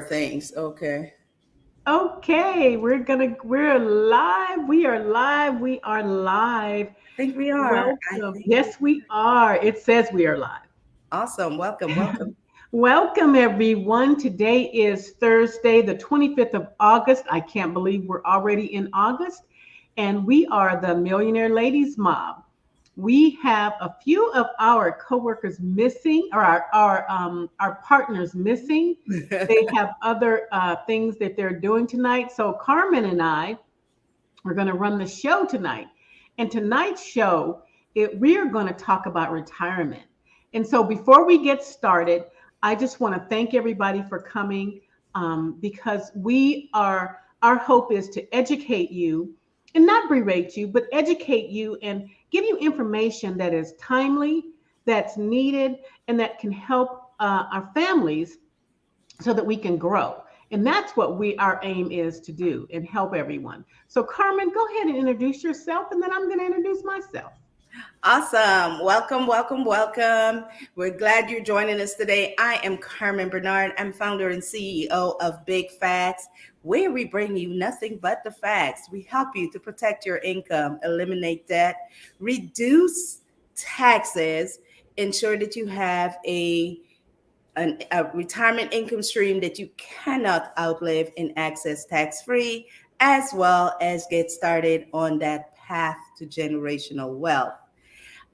Things. Okay. Okay, we're live. We are live. We are live. I think we are. I Welcome. think we Yes, we are. It says we are live. Awesome. Welcome. Welcome. Welcome, everyone. Today is Thursday, the 25th of August. I can't believe we're already in August. And we are the Millionaire Ladies Mob. We have a few of our coworkers missing, or our partners missing. They have other things that they're doing tonight. So Carmen and I are going to run the show tonight. And tonight's show, we are going to talk about retirement. And so before we get started, I just want to thank everybody for coming because our hope is to educate you and not berate you, but educate you and give you information that is timely, that's needed, and that can help our families so that we can grow. And that's what our aim is to do and help everyone. So Carmen, go ahead and introduce yourself and then I'm going to introduce myself. Awesome. Welcome, welcome, welcome. We're glad you're joining us today. I am Carmen Bernard. I'm founder and CEO of Big Facts, where we bring you nothing but the facts. We help you to protect your income, eliminate debt, reduce taxes, ensure that you have a retirement income stream that you cannot outlive and access tax free, as well as get started on that path to generational wealth.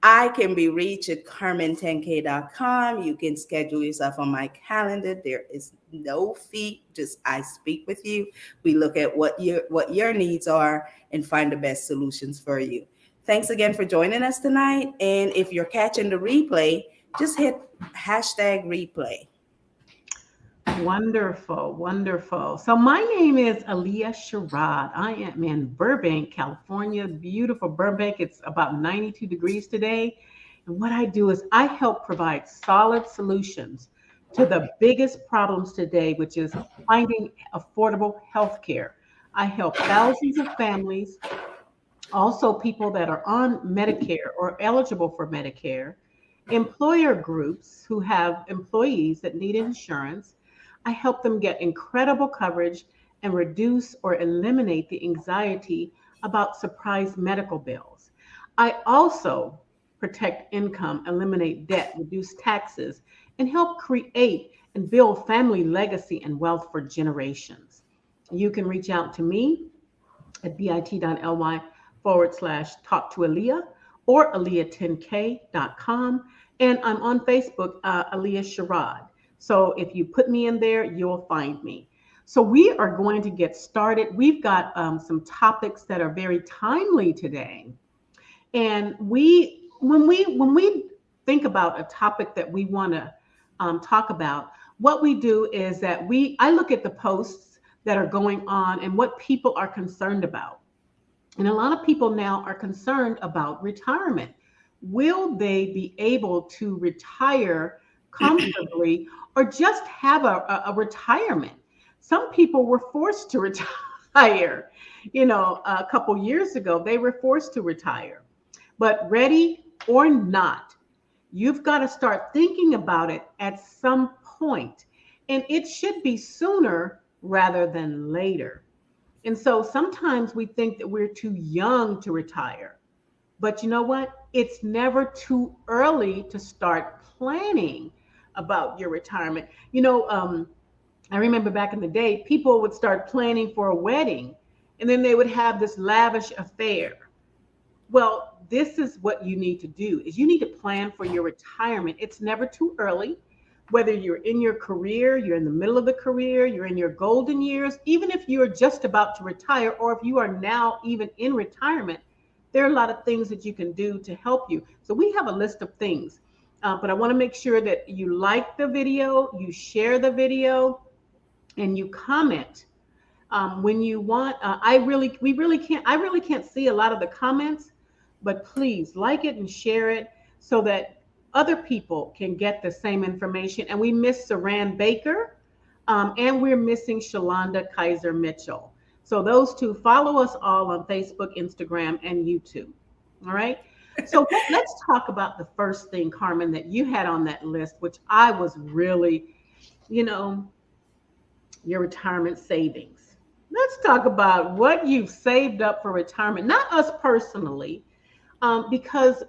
I can be reached at carmen10k.com. You can schedule yourself on my calendar. There is no fee, just I speak with you. We look at what your needs are and find the best solutions for you. Thanks again for joining us tonight. And if you're catching the replay, just hit hashtag replay. Wonderful, wonderful. So my name is Aaliyah Sherrod. I am in Burbank, California. Beautiful Burbank. It's about 92 degrees today. And what I do is I help provide solid solutions to the biggest problems today, which is finding affordable health care. I help thousands of families, also people that are on Medicare or eligible for Medicare, employer groups who have employees that need insurance. I help them get incredible coverage and reduce or eliminate the anxiety about surprise medical bills. I also protect income, eliminate debt, reduce taxes, and help create and build family legacy and wealth for generations. You can reach out to me at bit.ly /talk to Aaliyah or Aaliyah10k.com. And I'm on Facebook, Aaliyah Sherrod. So if you put me in there, you'll find me. So we are going to get started. We've got some topics that are very timely today. And when we think about a topic that we want to talk about, what we do is that I look at the posts that are going on and what people are concerned about. And a lot of people now are concerned about retirement. Will they be able to retire comfortably or just have a retirement? Some people were forced to retire. A couple years ago, they were forced to retire. But ready or not, you've got to start thinking about it at some point. And it should be sooner rather than later. And so sometimes we think that we're too young to retire. But you know what? It's never too early to start planning about your retirement. I remember back in the day, people would start planning for a wedding and then they would have this lavish affair. Well, this is what you need to do is you need to plan for your retirement. It's never too early. Whether you're in your career, you're in the middle of the career, you're in your golden years, even if you're just about to retire or if you are now even in retirement, there are a lot of things that you can do to help you. So we have a list of things, but I want to make sure that you like the video, you share the video, and you comment when you want. I really can't see a lot of the comments, but please like it and share it so that other people can get the same information. And we miss Saran Baker, and we're missing Shalonda Kaiser Mitchell. So those two, follow us all on Facebook, Instagram, and YouTube. All right. So let's talk about the first thing, Carmen, that you had on that list, which I was really, you know, your retirement savings. Let's talk about what you've saved up for retirement, not us personally, because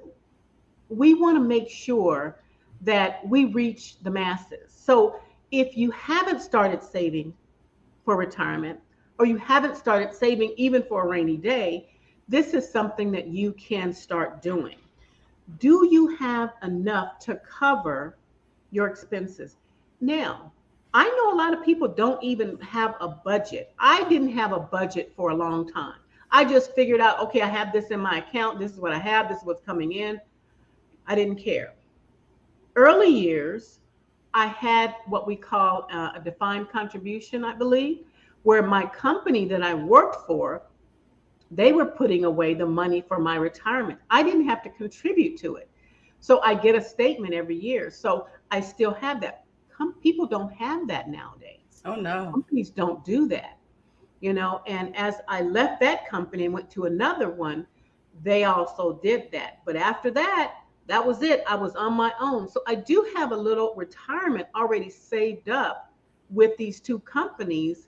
we want to make sure that we reach the masses. So if you haven't started saving for retirement, or you haven't started saving even for a rainy day, this is something that you can start doing. Do you have enough to cover your expenses? Now, I know a lot of people don't even have a budget. I didn't have a budget for a long time. I just figured out, okay, I have this in my account. This is what I have. This is what's coming in. I didn't care. Early years, I had what we call a defined contribution, I believe, where my company that I worked for, they were putting away the money for my retirement. I didn't have to contribute to it. So I get a statement every year. So I still have that. People don't have that nowadays. Oh no. Companies don't do that, And as I left that company and went to another one, they also did that. But after that, that was it. I was on my own. So I do have a little retirement already saved up with these two companies,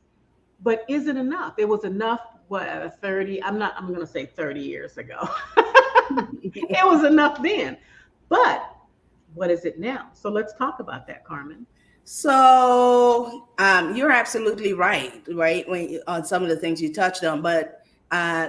but is it enough? It was enough, what, 30, I'm going to say 30 years ago. It was enough then. But what is it now? So let's talk about that, Carmen. So you're absolutely right? On some of the things you touched on, but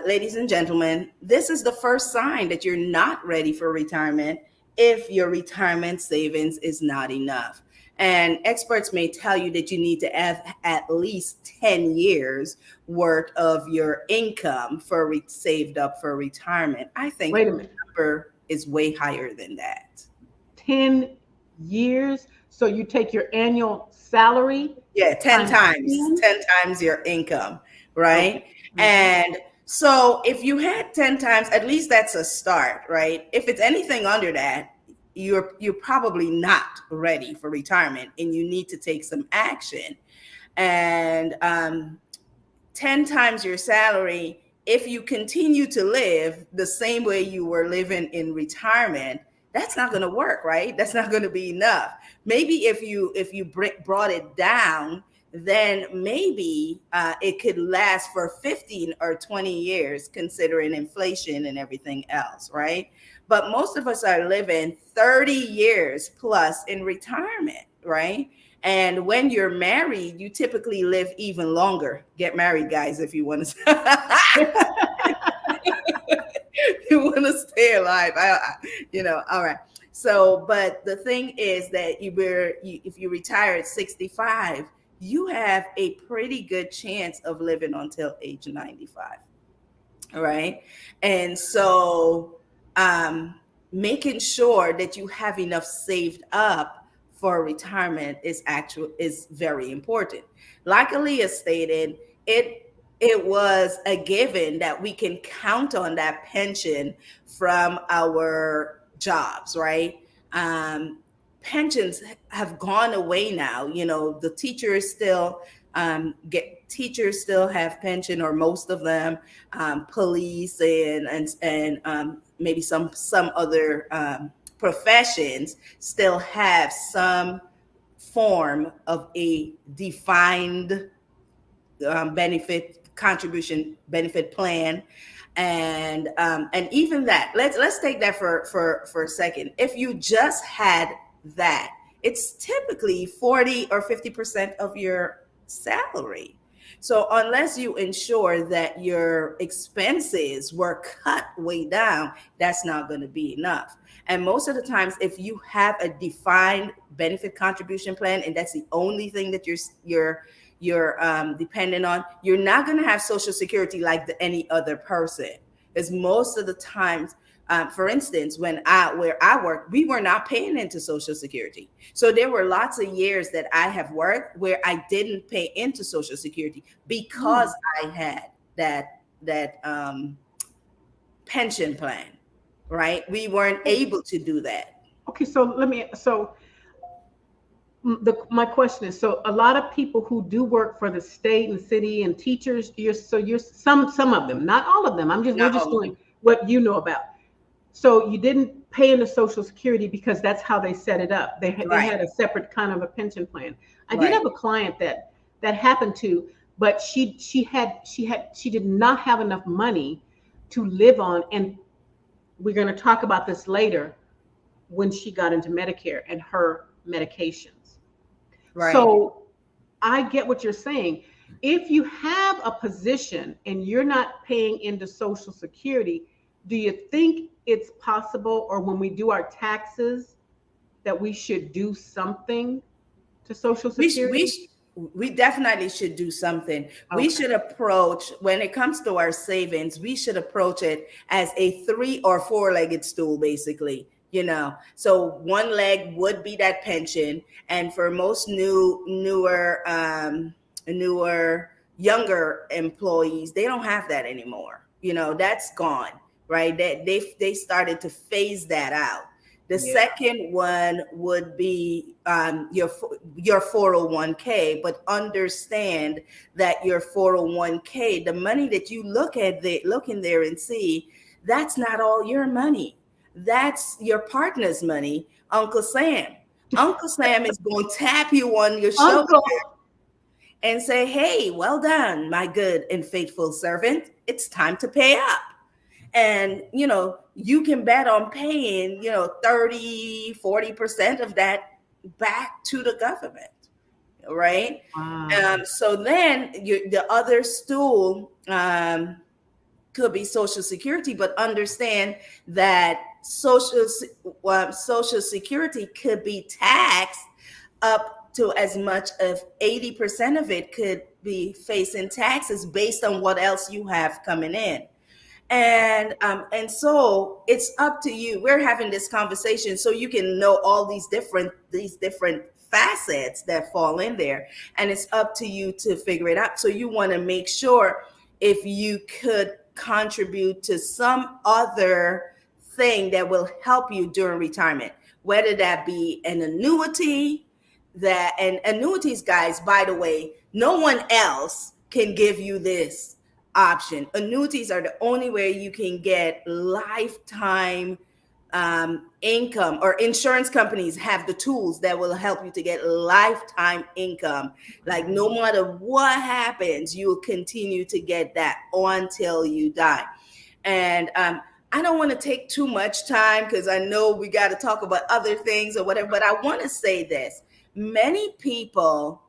ladies and gentlemen, this is the first sign that you're not ready for retirement if your retirement savings is not enough. And experts may tell you that you need to have at least 10 years worth of your income saved up for retirement. I think Wait a the minute. number is way higher than that. 10 years. So you take your annual salary. Yeah, 10 times, 10? 10 times your income, right? Okay. Mhm. And so if you had 10 times, at least that's a start, right? If it's anything under that, you're probably not ready for retirement and you need to take some action. And 10 times your salary, if you continue to live the same way you were living in retirement, that's not going to work, right? That's not going to be enough. Maybe if you brought it down, then maybe it could last for 15 or 20 years, considering inflation and everything else, right? But most of us are living 30 years plus in retirement, right? And when you're married, you typically live even longer. Get married, guys, if you want to. You want to stay alive. All right. So, but the thing is that if you retire at 65, you have a pretty good chance of living until age 95. All right. And so, making sure that you have enough saved up for retirement is very important. Like Aaliyah stated, it was a given that we can count on that pension from our jobs, right? Pensions have gone away now. The teachers still teachers still have pension, or most of them. Police and maybe some other professions still have some form of a defined benefit plan. And even that, let's take that for a second. If you just had that, it's typically 40 or 50% of your salary. So unless you ensure that your expenses were cut way down, that's not going to be enough. And most of the times, if you have a defined benefit contribution plan, and that's the only thing that you're dependent on, you're not going to have Social Security like any other person. Because most of the times, for instance, where I worked, we were not paying into Social Security. So there were lots of years that I have worked where I didn't pay into Social Security because I had that pension plan, right? We weren't able to do that. Okay, my question is, so a lot of people who do work for the state and city and teachers, you're some of them, not all of them. We're Not just all of doing what you know about. So you didn't pay into Social Security because that's how they set it up. They Right. had a separate kind of a pension plan. I did Right. have a client that that happened to, but she did not have enough money to live on, and we're going to talk about this later when she got into Medicare and her medications. Right. So I get what you're saying. If you have a position and you're not paying into Social Security, do you think it's possible, or when we do our taxes, that we should do something to Social we sh- we Security? sh- we definitely should do something. We Okay. should approach, when it comes to our savings, we should approach it as a three or four-legged stool, basically. So one leg would be that pension, and for most newer, younger employees, they don't have that anymore. That's gone, right? They started to phase that out. The Yeah. second one would be your 401k, but understand that your 401k, the money that you look in there and see, that's not all your money. That's your partner's money, Uncle Sam. Uncle Sam is going to tap you on your shoulder Uncle. and say, "Hey, well done, my good and faithful servant. It's time to pay up." And you can bet on paying 30-40% of that back to the government, right? Wow. So then the other stool could be Social Security, but understand that Social Security could be taxed up to as much of 80% of it could be facing taxes based on what else you have coming in. And so it's up to you. We're having this conversation so you can know all these different facets that fall in there, and it's up to you to figure it out. So you want to make sure if you could contribute to some other thing that will help you during retirement, whether that be an annuity. And annuities, guys, by the way, no one else can give you this option. Annuities are the only way you can get lifetime income, or insurance companies have the tools that will help you to get lifetime income. Like, no matter what happens, you'll continue to get that until you die. And I don't want to take too much time because I know we got to talk about other things or whatever, but I want to say this. Many people,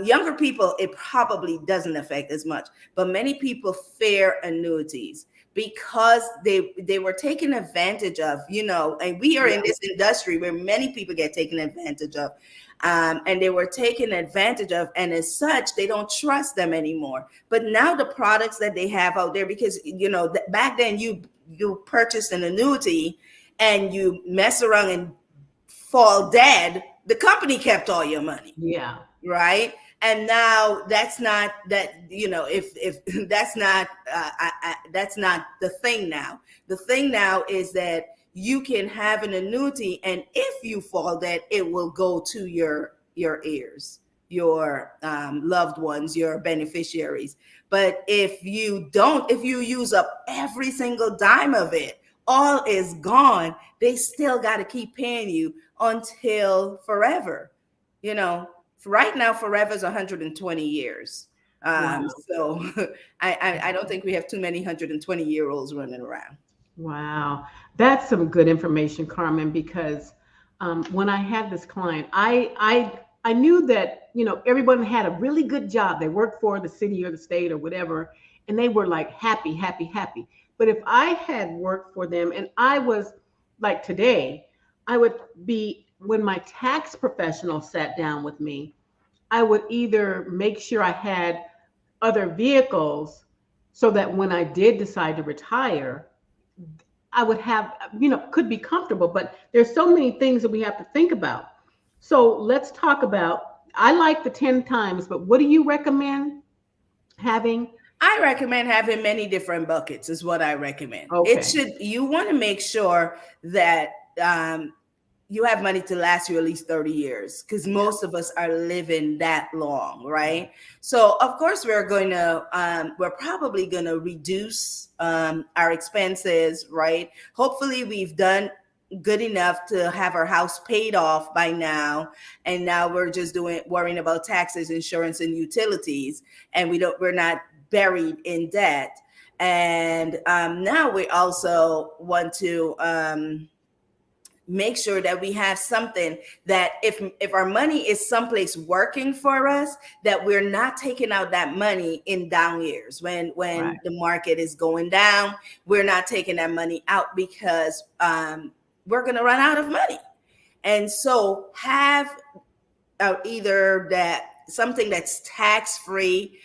younger people, it probably doesn't affect as much, but many people fear annuities because they were taken advantage of, and we are Yeah. in this industry where many people get taken advantage of. And they were taken advantage of, and as such, they don't trust them anymore. But now the products that they have out there, because back then you purchased an annuity and you mess around and fall dead, the company kept all your money, Yeah. right? And now that's not that, if that's not that's not the thing now. The thing now is that you can have an annuity, and if you fall dead, it will go to your heirs, your loved ones, your beneficiaries. But if you don't, if you use up every single dime of it, all is gone. They still got to keep paying you until forever. you know right now, forever is 120 years. Wow. So I don't think we have too many 120-year-olds running around. Wow. That's some good information, Carmen, because when I had this client, I knew that, everyone had a really good job. They worked for the city or the state or whatever, and they were like happy, happy, happy. But if I had worked for them and I was like today, I would be, when my tax professional sat down with me, I would either make sure I had other vehicles so that when I did decide to retire, I would have, could be comfortable. But there's so many things that we have to think about. So let's talk about, I like the 10 times, but what do you recommend having? I recommend having many different buckets is what I recommend. Okay. You want to make sure that you have money to last you at least 30 years, because Yeah. most of us are living that long, right? So of course we're probably going to reduce our expenses, right? Hopefully good enough to have our house paid off by now, and now we're just doing worrying about taxes, insurance, and utilities, and we're not buried in debt. And now we also want to make sure that we have something that if our money is someplace working for us, that we're not taking out that money in down years when Right. the market is going down. We're not taking that money out because we're going to run out of money. And so have either that something that's tax free.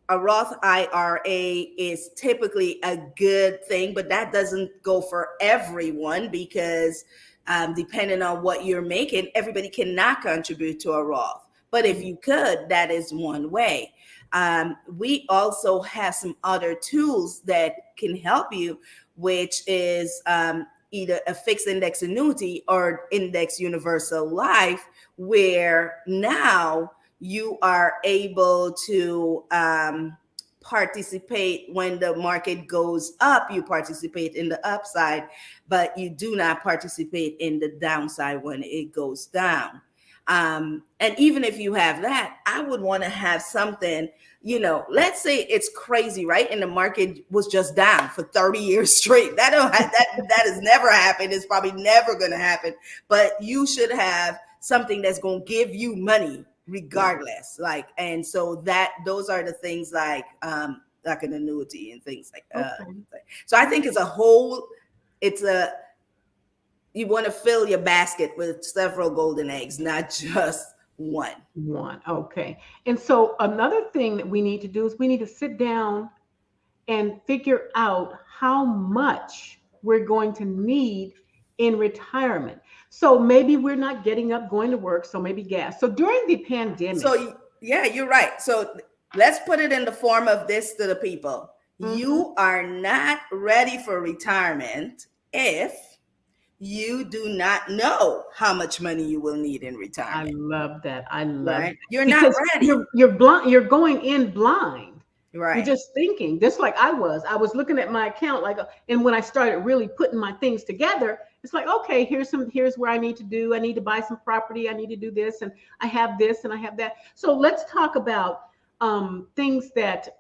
A Roth IRA is typically a good thing, but that doesn't go for everyone because depending on what you're making, everybody cannot contribute to a Roth. But if you could, that is one way. We also have some other tools that can help you, which is either a fixed index annuity or index universal life, where now you are able to participate when the market goes up. You participate in the upside, but you do not participate in the downside when it goes down. And even if you have that, I would want to have something, let's say it's crazy, right? And the market was just down for 30 years straight. That has never happened. It's probably never going to happen. But you should have something that's going to give you money Yeah. regardless. And so those are the things like an annuity and things like that. Okay. So I think it's a you want to fill your basket with several golden eggs, not just one. One. Okay. And so another thing that we need to do is we need to sit down and figure out how much we're going to need in retirement. So maybe we're not getting up, going to work. So maybe gas. So during the pandemic, So yeah, you're right. So let's put it in the form of this to the people. mhm, You are not ready for retirement if you do not know how much money you will need in I retirement, love that. I love right? that You're not because ready, you're blind. You're going in blind. You're right? just thinking, just like I was. I was looking at my account, and when I started really putting my things together, it's like, okay, here's where I need to do. I need to buy some property. I need to do this, and I have this, and I have that. So let's talk about things that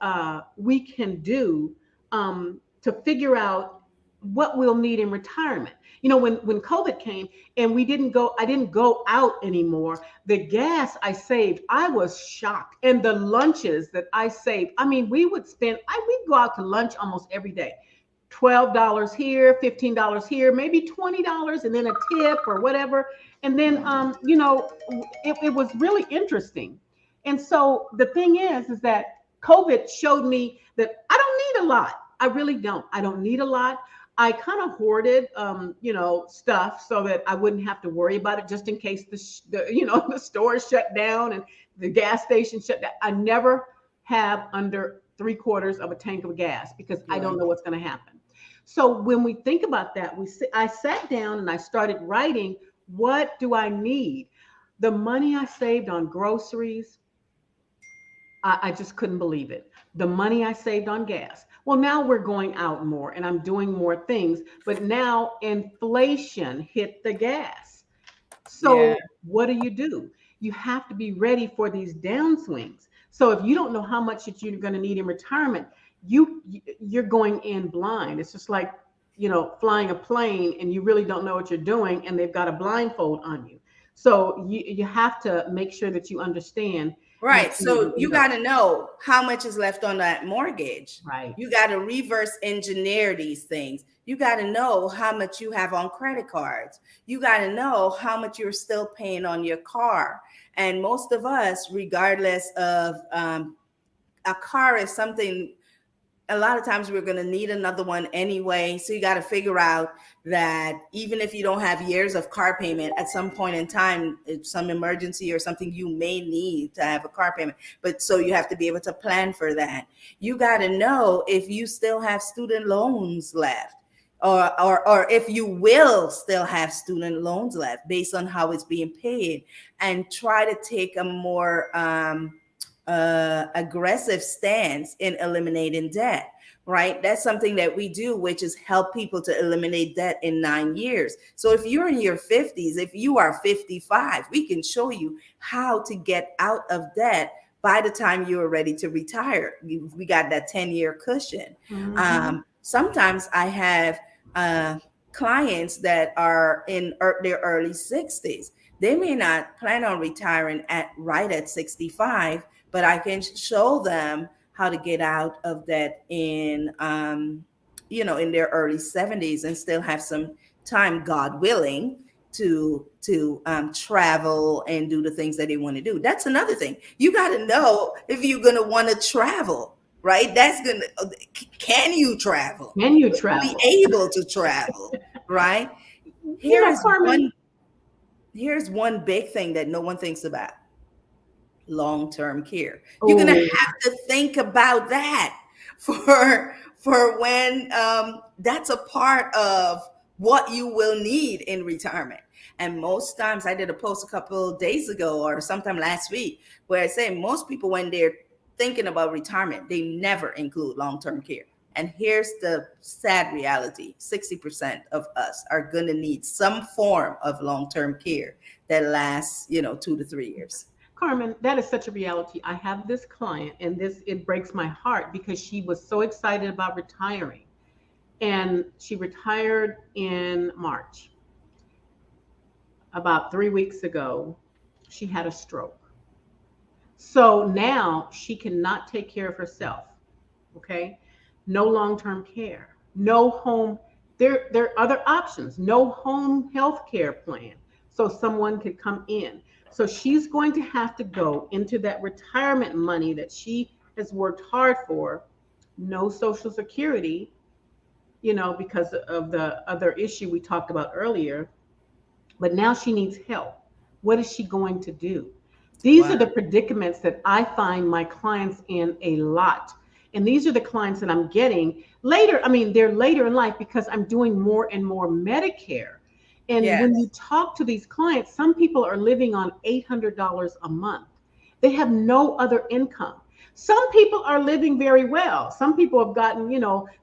we can do to figure out what we'll need in retirement. When COVID came and I didn't go out anymore. The gas I saved, I was shocked. And the lunches that I saved, I mean, we'd go out to lunch almost every day. $12 here, $15 here, maybe $20, and then a tip or whatever. And then, it was really interesting. And so the thing is that COVID showed me that I don't need a lot. I really don't. I don't need a lot. I kind of hoarded, stuff so that I wouldn't have to worry about it just in case the store shut down and the gas station shut down. I never have under 3/4 of a tank of gas because I don't Right. know what's going to happen. So when we think about that, I sat down and I started writing, what do I need? The money I saved on groceries, I just couldn't believe it. The money I saved on gas. Well, now we're going out more and I'm doing more things, but now inflation hit the gas. Yeah. So what do? You have to be ready for these downswings. So if you don't know how much that you're going to need in retirement, you're going in blind. It's just like, flying a plane and you really don't know what you're doing and they've got a blindfold on you. So you have to make sure that you understand what Right. you So you know. got to know how much is left on that mortgage. Right. You got to reverse engineer these things. You got to know how much you have on credit cards. You got to know how much you're still paying on your car. And most of us, regardless of a car, is something a lot of times we're going to need another one anyway. So you got to figure out that even if you don't have years of car payment, at some point in time, if some emergency or something, you may need to have a car payment. But so you have to be able to plan for that. You got to know if you still have student loans left. Or if you will still have student loans left based on how it's being paid, and try to take a more aggressive stance in eliminating debt, right? That's something that we do, which is help people to eliminate debt in 9 years. So if you're in your 50s, if you are 55, we can show you how to get out of debt by the time you are ready to retire. We got that 10-year cushion. Mm-hmm. Sometimes I have uh, clients that are in their early 60s. They may not plan on retiring at 65, but I can show them how to get out of that in their early 70s and still have some time, God willing, to travel and do the things that they want to do. That's another thing. You got to know if you're going to want to travel, right? That's going to, can you travel? Can you Will you be travel? able to travel, right? You Here know, is Carmen. one here's one big thing that no one thinks about: long-term care. You're gonna Oh, have to think about that for when that's a part of what you will need in retirement. And most times, I did a post a couple of days ago or sometime last week where I say most people, when they're thinking about retirement, they never include long-term care. And here's the sad reality: 60% of us are going to need some form of long-term care that lasts, 2 to 3 years. Carmen, that is such a reality. I have this client, and this it breaks my heart because she was so excited about retiring, and she retired in March. About 3 weeks ago, she had a stroke. So now she cannot take care of herself. Okay, no long-term care, no home. There are other options. No home health care plan, so someone could come in. So she's going to have to go into that retirement money that she has worked hard for. No social security, because of the other issue we talked about earlier. But now she needs help. What is she going to do? These Wow. are the predicaments that I find my clients in a lot. And these are the clients that I'm getting later. I mean, they're later in life because I'm doing more and more Medicare. And when you Yes. talk to these clients, some people are living on $800 a month. They have no other income. Some people are living very well. Some people have gotten,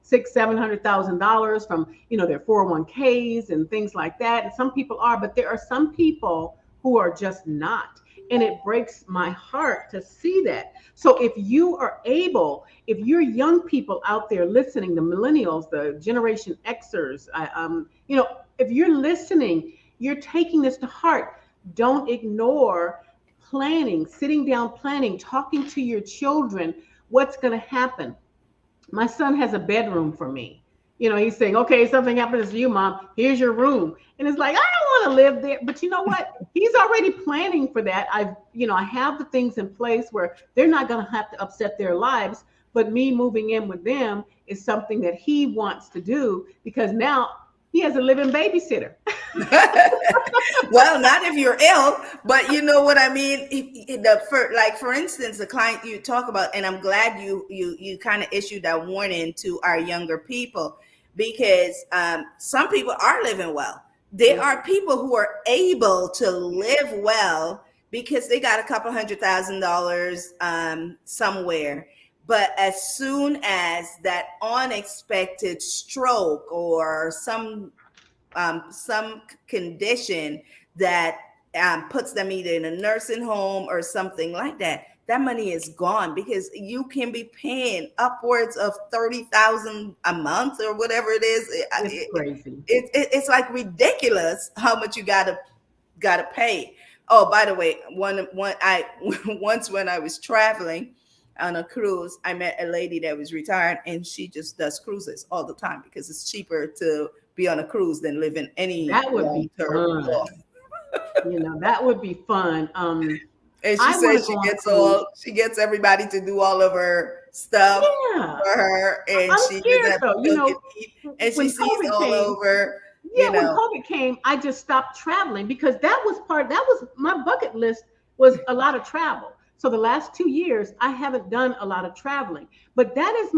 six, $700,000 from, their 401ks and things like that. And some people are, but there are some people who are just not. And it breaks my heart to see that. So if you are able, if you're young people out there listening, the millennials, the Generation Xers, if you're listening, you're taking this to heart. Don't ignore planning, sitting down, planning, talking to your children. What's going to happen? My son has a bedroom for me. He's saying, okay, something happens to you, mom, here's your room. And it's like, I don't want to live there. But you know what? He's already planning for that. I have the things in place where they're not going to have to upset their lives. But me moving in with them is something that he wants to do because now he has a living babysitter. Well, not if you're ill, but you know what I mean. For instance, the client you talk about, and I'm glad you kind of issued that warning to our younger people, because some people are living well. There are people who are able to live well because they got a couple $100,000 somewhere. But as soon as that unexpected stroke or some condition that puts them either in a nursing home or something like that, that money is gone because you can be paying upwards of 30,000 a month or whatever it is. It's crazy. It's like ridiculous how much you gotta pay. Oh, by the way, one I once when I was traveling on a cruise, I met a lady that was retired, and she just does cruises all the time because it's cheaper to be on a cruise than live in any That would long be term law. fun. That would be fun. And she I want says to go on a cruise. she gets everybody to do all of her stuff Yeah. for her, and I'm she just scared has to though. cook and eat, and she When sees COVID all came, over, you yeah, when know. COVID came, I just stopped traveling because that was my bucket list was a lot of travel. So the last 2 years, I haven't done a lot of traveling. But that is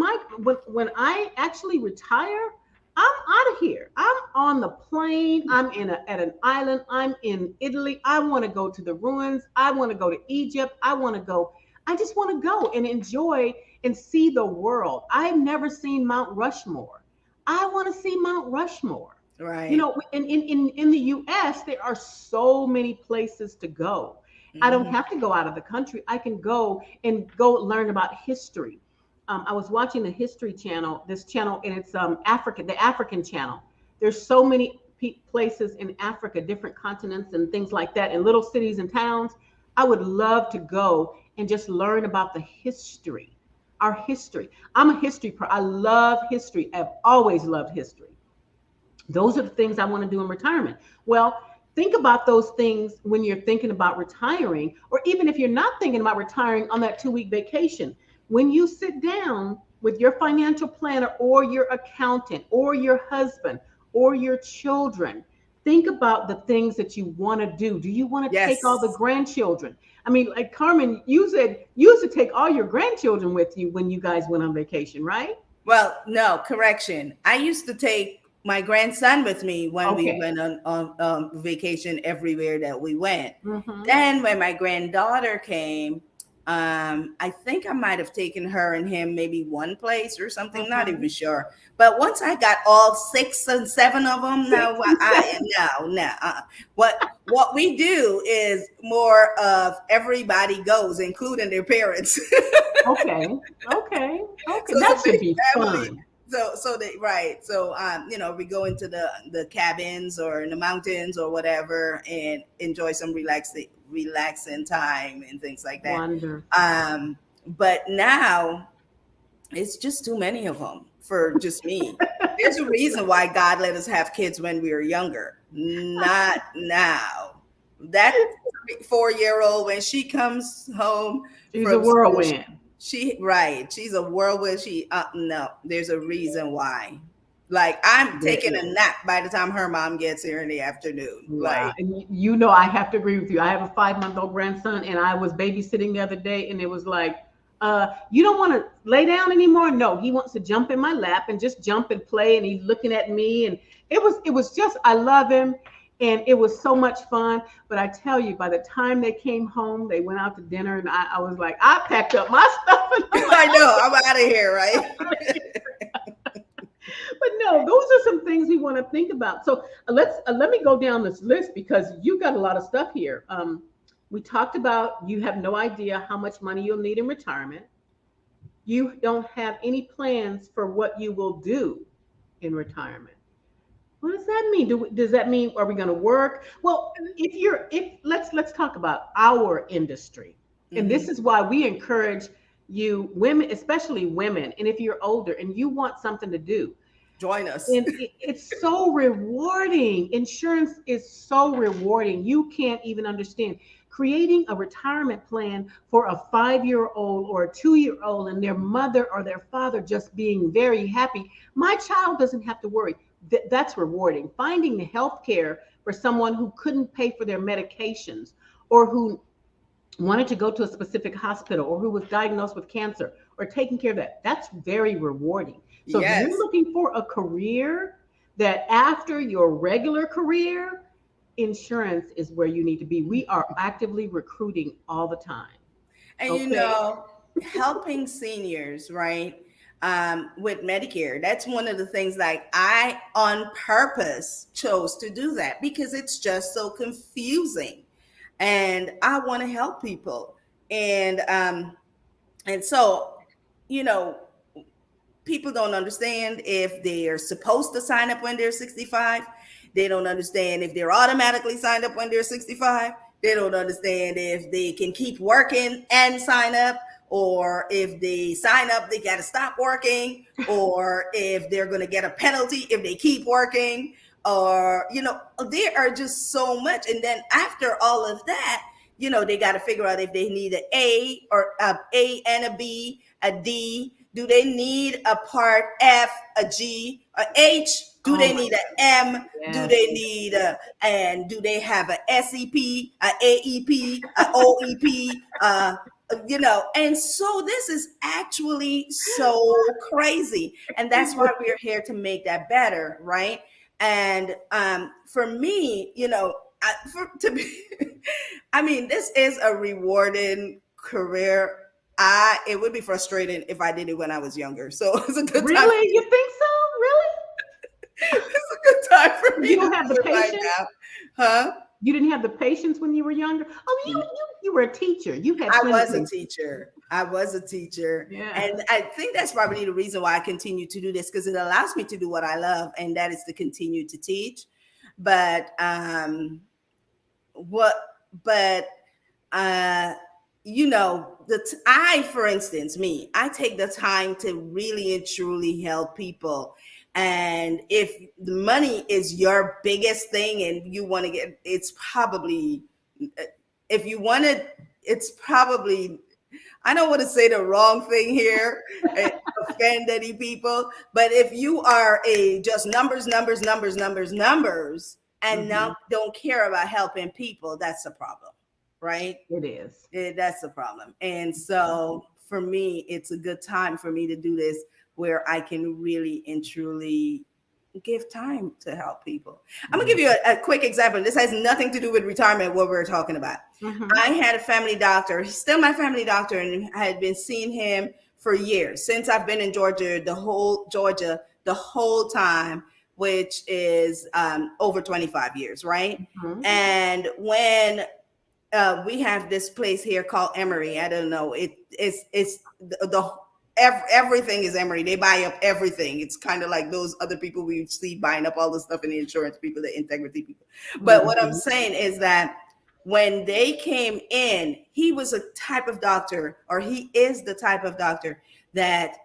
when I actually retire, I'm out of here. I'm on the plane. I'm at an island. I'm in Italy. I want to go to the ruins. I want to go to Egypt. I want to go. I just want to go and enjoy and see the world. I've never seen Mount Rushmore. I want to see Mount Rushmore. You Right. know, in the US, there are so many places to go. I don't Hmm. have to go out of the country. I can go learn about history. I was watching the History Channel, this channel, and it's the African channel. There's so many places in Africa, different continents and things like that, in little cities and towns. I would love to go and just learn about the history, our history. I'm a I love history. I've always loved history. Those are the things I want to do in retirement. Well, think about those things when you're thinking about retiring, or even if you're not thinking about retiring on that 2 week vacation. When you sit down with your financial planner or your accountant or your husband or your children, think about the things that you want to do. Do you want to take all the Yes. grandchildren? I mean, like Carmen, you said you used to take all your grandchildren with you when you guys went on vacation, right? Well, no, correction. I used to take my grandson with me when we Okay. went on vacation everywhere that we went. Mm-hmm. Then when my granddaughter came, I think I might have taken her and him maybe one place or something, not Mm-hmm. even sure. But once I got all six and seven of them, Six now and I seven. no no. What we do is more of everybody goes, including their parents. Okay. Okay. Okay. So it's That a should big be family. fun. So they right. So we go into the cabins or in the mountains or whatever and enjoy some relaxing time and things like that. Wonderful. Um, but now it's just too many of them for just me. There's a reason why God let us have kids when we were younger, not now. That 4-year old, when she comes home She's a from school, whirlwind. she's a whirlwind. No, there's a reason why. Like I'm There taking a is. nap by the time her mom gets here in the afternoon. Wow. Like, And you know, I have to agree with you. I have a 5-month-old grandson, and I was babysitting the other day, and it was like, you don't want to lay down anymore? No, he wants to jump in my lap and just jump and play, and he's looking at me. And it was just, I love him. And it was so much fun. But I tell you, by the time they came home, they went out to dinner, and I was like, I packed up my stuff, and I'm like, I know I'm out of here, right? but no, those are some things we want to think about. So let me go down this list because you got a lot of stuff here. We talked about you have no idea how much money you'll need in retirement. You don't have any plans for what you will do in retirement. What does that mean? Does that mean are we going to work? Well, if let's talk about our industry, and this Hmm. is why we encourage you women, especially women, and if you're older and you want something to do, Join us. and it's so rewarding. Insurance is so rewarding. You can't even understand. Creating a retirement plan for a 5-year old or a 2-year old and their mother or their father just being very happy. My child doesn't have to worry. That's rewarding. Finding the health care for someone who couldn't pay for their medications or who wanted to go to a specific hospital or who was diagnosed with cancer or taking care of that, that's very rewarding. So if you're Yes. looking for a career that after your regular career, insurance is where you need to be. We are actively recruiting all the time. And Okay. helping seniors, right? With Medicare, that's one of the things like I on purpose chose to do that because it's just so confusing. And I want to help people. And so, you know, people don't understand if they're supposed to sign up when they're 65. They don't understand if they're automatically signed up when they're 65. They don't understand if they can keep working and sign up, or if they sign up, they got to stop working, or if they're going to get a penalty if they keep working, or, there are just so much. And then after all of that, they got to figure out if they need an A or A and a B, a D. Do they need a part F, a G, a H? Do Oh they my need an M? Do yes. they need and do they have a SEP, a AEP, a OEP? And so this is actually so crazy. And that's why we're here to make that better, right? And for me, to be, I mean, this is a rewarding career. I it would be frustrating if I did it when I was younger. So it's a good time. Really? You think so? Really? It's a good time for You me to don't have do the it right patience? now, huh? You didn't have the patience when you were younger? Oh, you were a teacher. You had I plenty of was a patience. teacher. I was a teacher. Yeah. And I think that's probably the reason why I continue to do this because it allows me to do what I love, and that is to continue to teach. But what, but uh, I, for instance, me, I take the time to really and truly help people. And if the money is your biggest thing and you want to get, it's probably, if you want to, it's probably, I don't want to say the wrong thing here and offend any people, but if you are a just numbers, and Hmm. now don't care about helping people, that's a problem, right? It is. That's the problem. And so for me, it's a good time for me to do this where I can really and truly give time to help people. I'm gonna Yeah. give you a quick example. This has nothing to do with retirement, what we're talking about. Hmm. I had a family doctor, he's still my family doctor, and I had been seeing him for years since I've been in the whole time, which is over 25 years, right? Hmm. And when we have this place here called Emory. I don't know. It's everything is Emory. They buy up everything. It's kind of like those other people we see buying up all the stuff in the insurance people, the integrity people. But what I'm Hmm. saying is that when they came in, he was a type of doctor, or he is the type of doctor that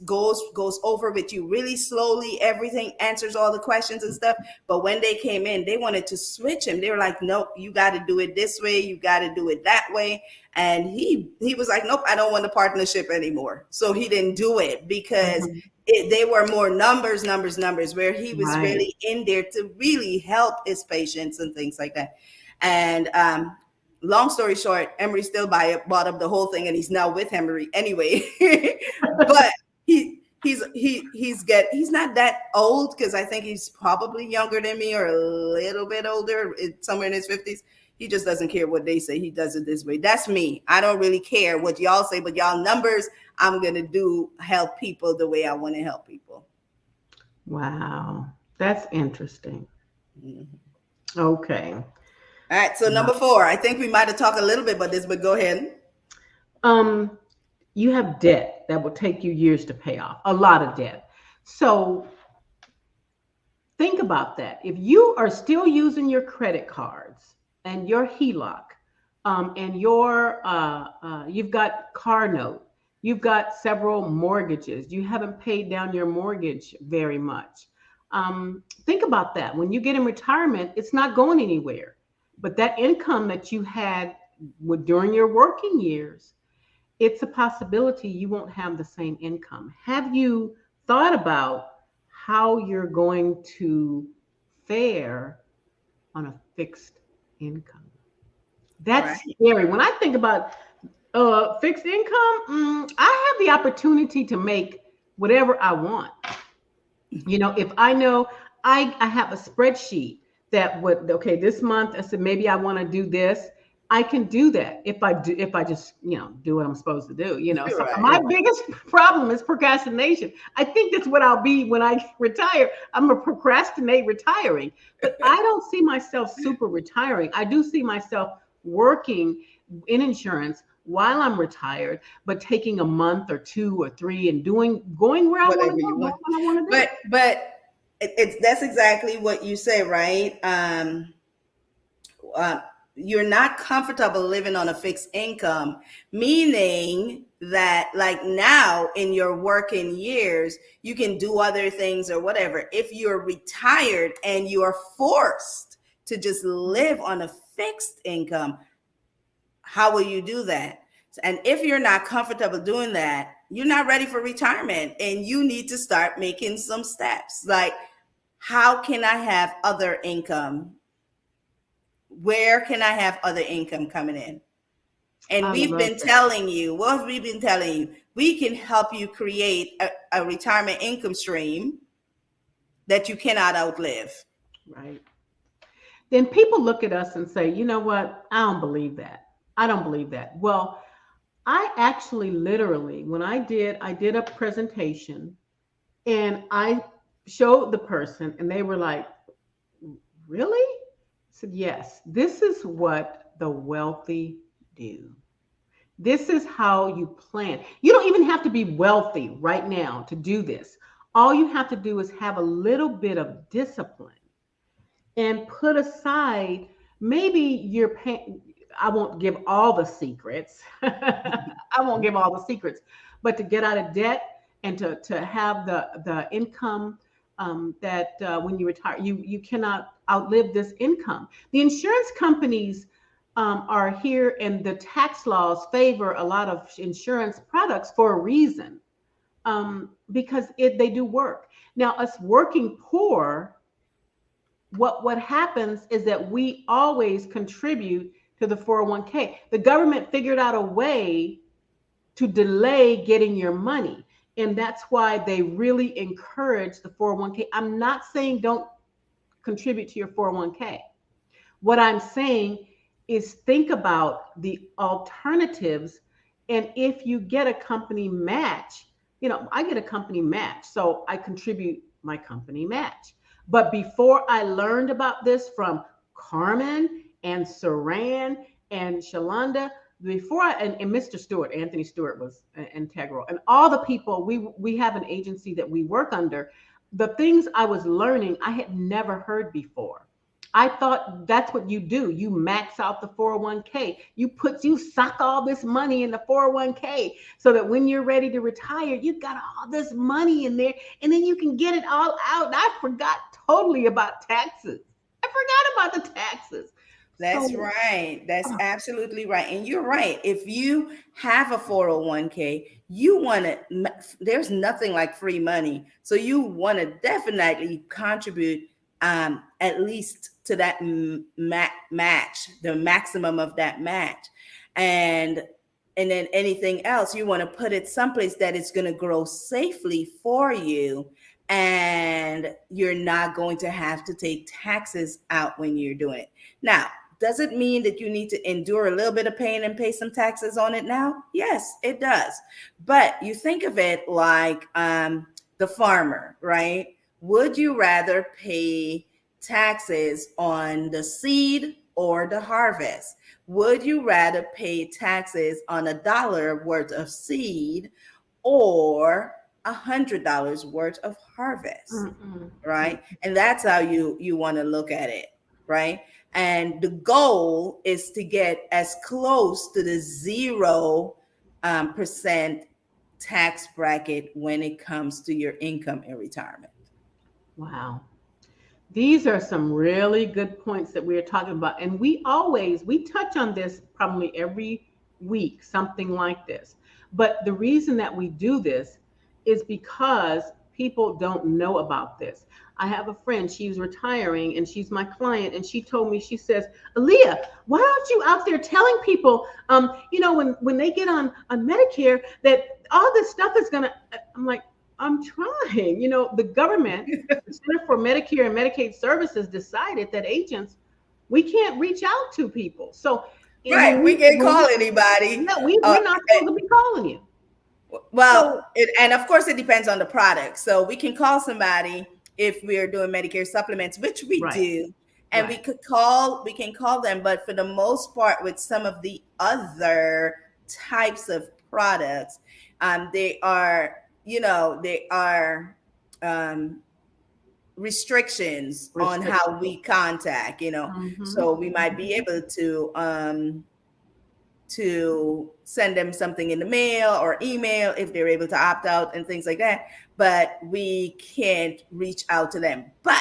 goes over with you really slowly, everything, answers all the questions and stuff. But when they came in, they wanted to switch him. They were like, nope, you got to do it this way, you got to do it that way. And he was like, nope, I don't want the partnership anymore. So he didn't do it because Hmm. they were more numbers, where he was Right. really in there to really help his patients and things like that. And long story short, Emery still bought up the whole thing, and he's now with Emery anyway. But he's not that old because I think he's probably younger than me or a little bit older, somewhere in his 50s. He just doesn't care what they say. He does it this way. That's me. I don't really care what y'all say, but y'all numbers, I'm gonna do help people the way I want to help people. Wow. That's interesting. Mhm. Okay. All right. So number 4, I think we might have talked a little bit about this, but go ahead. Um, you have debt that will take you years to pay off, a lot of debt. So think about that. If you are still using your credit cards and your HELOC, and you've got car note, you've got several mortgages, you haven't paid down your mortgage very much. Think about that. When you get in retirement, it's not going anywhere. But that income that you had during your working years, it's a possibility you won't have the same income. Have you thought about how you're going to fare on a fixed income? Right. That's scary. When I think about fixed income, I have the opportunity to make whatever I want. If I know I have a spreadsheet that would, okay, this month I said maybe I want to do this. I can do that if I just do what I'm supposed to do. So Right. my biggest problem is procrastination. I think that's what I'll be when I retire. I'm a procrastinate retiring, but I don't see myself super retiring. I do see myself working in insurance while I'm retired, but taking a month or 2 or 3 and going where I want to Whatever go, you doing want. what I want to do. But it's that's exactly what you say, right? Uh, you're not comfortable living on a fixed income, meaning that like now in your working years, you can do other things or whatever. If you're retired and you are forced to just live on a fixed income, how will you do that? And if you're not comfortable doing that, you're not ready for retirement and you need to start making some steps. Like, how can I have other income? Where can I have other income coming in? And I we've love been that. telling you, what have we been telling you? We can help you create a retirement income stream that you cannot outlive. Right. Then people look at us and say, you know what? I don't believe that. I don't believe that. Well, I actually literally, when I did a presentation and I showed the person and they were like, really? I said, yes, this is what the wealthy do. This is how you plan. You don't even have to be wealthy right now to do this. All you have to do is have a little bit of discipline and put aside, maybe you're paying. I won't give all the secrets. I won't give all the secrets, but to get out of debt and to have the income, that when you retire, you cannot outlive this income. The insurance companies are here, and the tax laws favor a lot of insurance products for a reason, because they do work. Now, us working poor, what happens is that we always contribute to the 401k. The government figured out a way to delay getting your money, and that's why they really encourage the 401k. I'm not saying don't contribute to your 401k. What I'm saying is think about the alternatives. And if you get a company match, I get a company match, so I contribute my company match. But before I learned about this from Carmen and Saran and Shalonda, and Mr. Stewart, Anthony Stewart was integral, and all the people, we have an agency that we work under. The things I was learning, I had never heard before. I thought that's what you do. You max out the 401k. You suck all this money in the 401k so that when you're ready to retire, you've got all this money in there and then you can get it all out. And I forgot totally about taxes. I forgot about the taxes. That's So, right. That's absolutely right. And you're right. If you have a 401k, you want to, there's nothing like free money. So you want to definitely contribute at least to that match, the maximum of that match. And and then anything else, you want to put it someplace that it's going to grow safely for you, and you're not going to have to take taxes out when you're doing it. Now, does it mean that you need to endure a little bit of pain and pay some taxes on it now? Yes, it does. But you think of it like the farmer, right? Would you rather pay taxes on the seed or the harvest? Would you rather pay taxes on $1 worth of seed or $100 worth of harvest? mm-mm, mm, Right? And that's how you want to look at it, right? And the goal is to get as close to the 0% tax bracket when it comes to your income in retirement. wow. These are some really good points that we're talking about. And we touch on this probably every week, something like this. But the reason that we do this is because people don't know about this. I have a friend, she's retiring and she's my client, and she told me, she says, Aaliyah, why aren't you out there telling people, when they get on Medicare, that all this stuff is gonna, I'm like, I'm trying. The government, the Center for Medicare and Medicaid Services, decided that agents, we can't reach out to people. So, and Right. We can't call anybody. yeah, we're not supposed to be calling you. Well, So, and of course, it depends on the product. So we can call somebody if we're doing Medicare supplements, which we right, do, and right. we can call them. But for the most part, with some of the other types of products, they are, they are um, restrictions on how Restrictions. we contact. Mm-hmm. So we might be able to send them something in the mail or email if they're able to opt out and things like that. But we can't reach out to them. But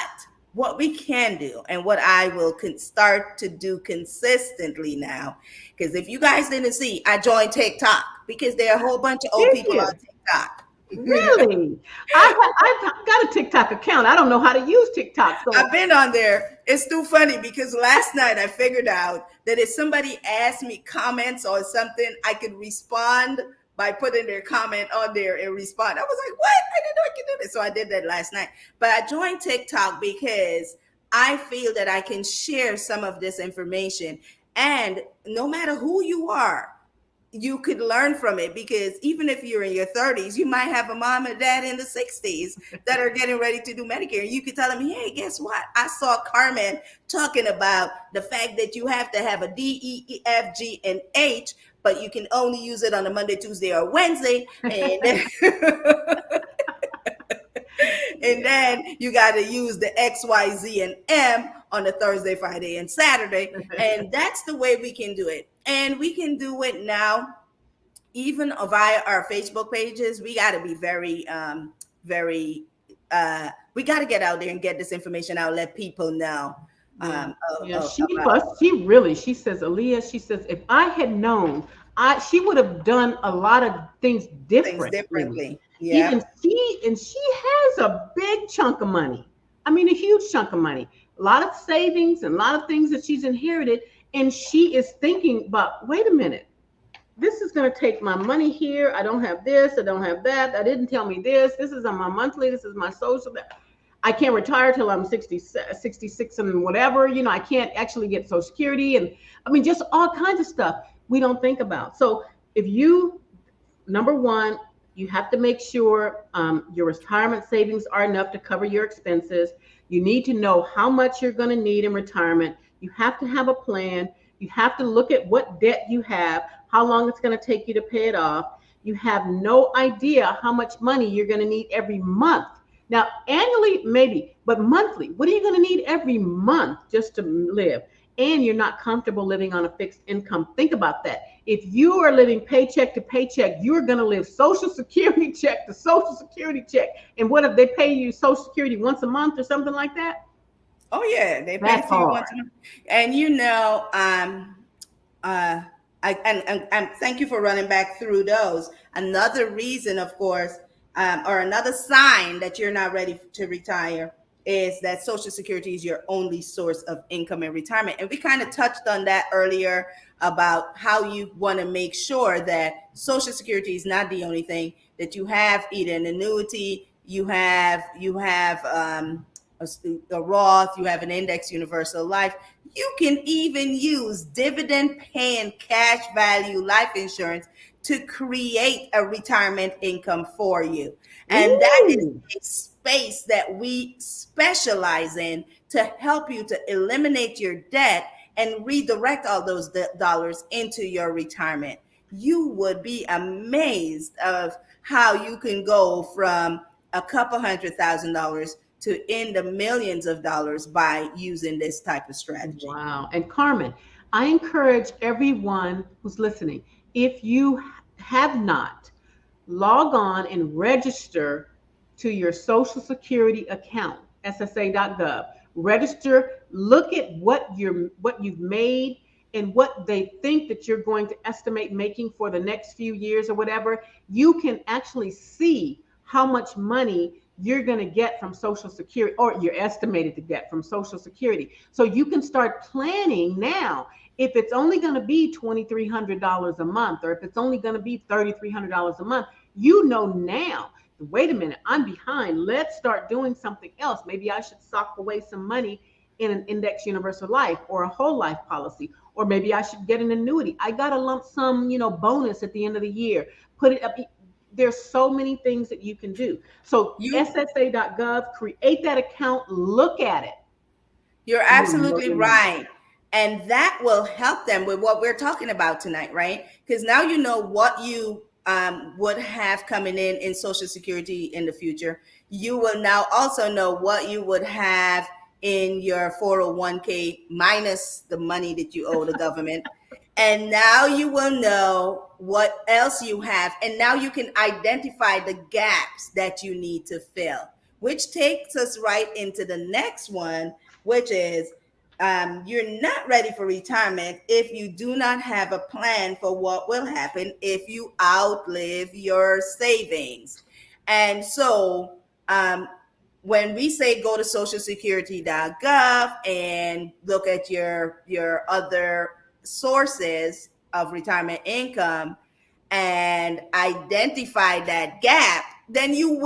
what we can do, and what I will start to do consistently now, because if you guys didn't see, I joined TikTok because there are a whole bunch of old Did people on you? TikTok. Really? I've got a TikTok account. I don't know how to use TikTok. So, I've been on there. It's too funny because last night I figured out that if somebody asked me comments or something, I could respond by putting their comment on there and respond. I was like, what? I didn't know I could do this. So I did that last night. But I joined TikTok because I feel that I can share some of this information. And no matter who you are, you could learn from it, because even if you're in your 30s, you might have a mom and dad in the 60s that are getting ready to do Medicare. And you could tell them, hey, guess what? I saw Carmen talking about the fact that you have to have a D, E, F, G, and H, but you can only use it on a Monday, Tuesday, or Wednesday. And and Yeah. then you got to use the X, Y, Z, and M on the Thursday, Friday, and Saturday. And that's the way we can do it. And we can do it now even via our Facebook pages. We got to be very, very, we got to get out there and get this information out, let people know Yeah. Yeah. about She says, Aaliyah, she says, if I had known, she would have done a lot of things things differently. differently. Yep. Even she has a big chunk of money. I mean, a huge chunk of money, a lot of savings and a lot of things that she's inherited. And she is thinking about, wait a minute, this is going to take my money here. I don't have this. I don't have that. I didn't tell me this. This is on my monthly. This is my social. I can't retire till I'm 60, 66 and whatever. I can't actually get Social Security. And I mean, just all kinds of stuff we don't think about. So if you, number one, you have to make sure your retirement savings are enough to cover your expenses. You need to know how much you're going to need in retirement. You have to have a plan. You have to look at what debt you have, how long it's going to take you to pay it off. You have no idea how much money you're going to need every month. Now, annually, maybe, but monthly, what are you going to need every month just to live? And you're not comfortable living on a fixed income. Think about that. If you are living paycheck to paycheck, you're going to live Social Security check to Social Security check. And what if they pay you Social Security once a month or something like that? Oh yeah, they pay That's it to you once hard. a month. And uh, and thank you for running back through those. Another reason, of course, or another sign that you're not ready to retire is that Social Security is your only source of income in retirement. And we kind of touched on that earlier about how you want to make sure that Social Security is not the only thing, that you have either an annuity, you have a Roth, you have an index universal life. You can even use dividend paying cash value life insurance to create a retirement income for you. And that is Ooh. a space that we specialize in to help you to eliminate your debt and redirect all those dollars into your retirement. You would be amazed of how you can go from a couple $100,000 to in the millions of dollars by using this type of strategy. Wow. And Carmen, I encourage everyone who's listening, if you have not, log on and register to your Social Security account, ssa.gov. Register, look at what you've made and what they think that you're going to estimate making for the next few years or whatever. You can actually see how much money you're going to get from Social Security, or you're estimated to get from Social Security. So you can start planning now. If it's only going to be $2,300 a month, or if it's only going to be $3,300 a month, you know now, wait a minute, I'm behind. Let's start doing something else. Maybe I should sock away some money in an index universal life or a whole life policy, or maybe I should get an annuity. I got a lump sum, bonus at the end of the year. Put it up. There's so many things that you can do. So You ssa.gov, create that account, look at it, You're and you'll know absolutely your number. right. And that will help them with what we're talking about tonight, right? Because now you know what you would have coming in Social Security in the future. You will now also know what you would have in your 401k minus the money that you owe the government. And now you will know what else you have. And now you can identify the gaps that you need to fill, which takes us right into the next one, which is you're not ready for retirement if you do not have a plan for what will happen if you outlive your savings. And so, when we say go to socialsecurity.gov and look at your other sources of retirement income and identify that gap, then you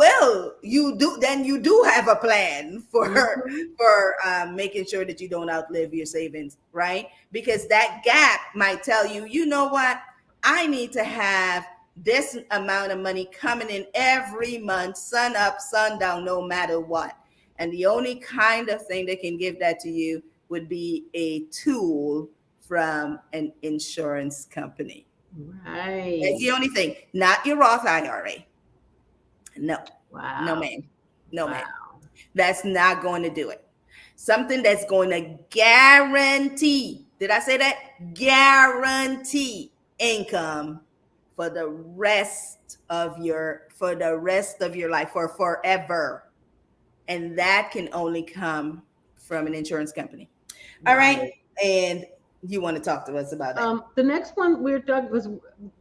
do have a plan for Mhm. making sure that you don't outlive your savings, right? Because that gap might tell you, you know what, I need to have this amount of money coming in every month, sun up, sun down, no matter what. And the only kind of thing that can give that to you would be a tool from an insurance company. That's Right. the only thing, not your Roth IRA. No, no, Wow. ma'am. No, ma'am. Wow. That's not going to do it. Something that's going to guarantee, did I say that? Guarantee income for the rest of your life, for forever. And that can only come from an insurance company. All right. Right. And you want to talk to us about that? The next one we're done was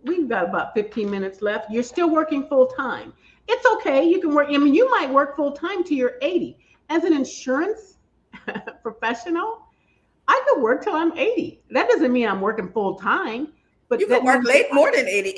we've got about 15 minutes left. You're still working full time. It's okay. You can work. I mean, you might work full time till you're 80. As an insurance professional, I could work till I'm 80. That doesn't mean I'm working full time, You but can that work means late more than 80.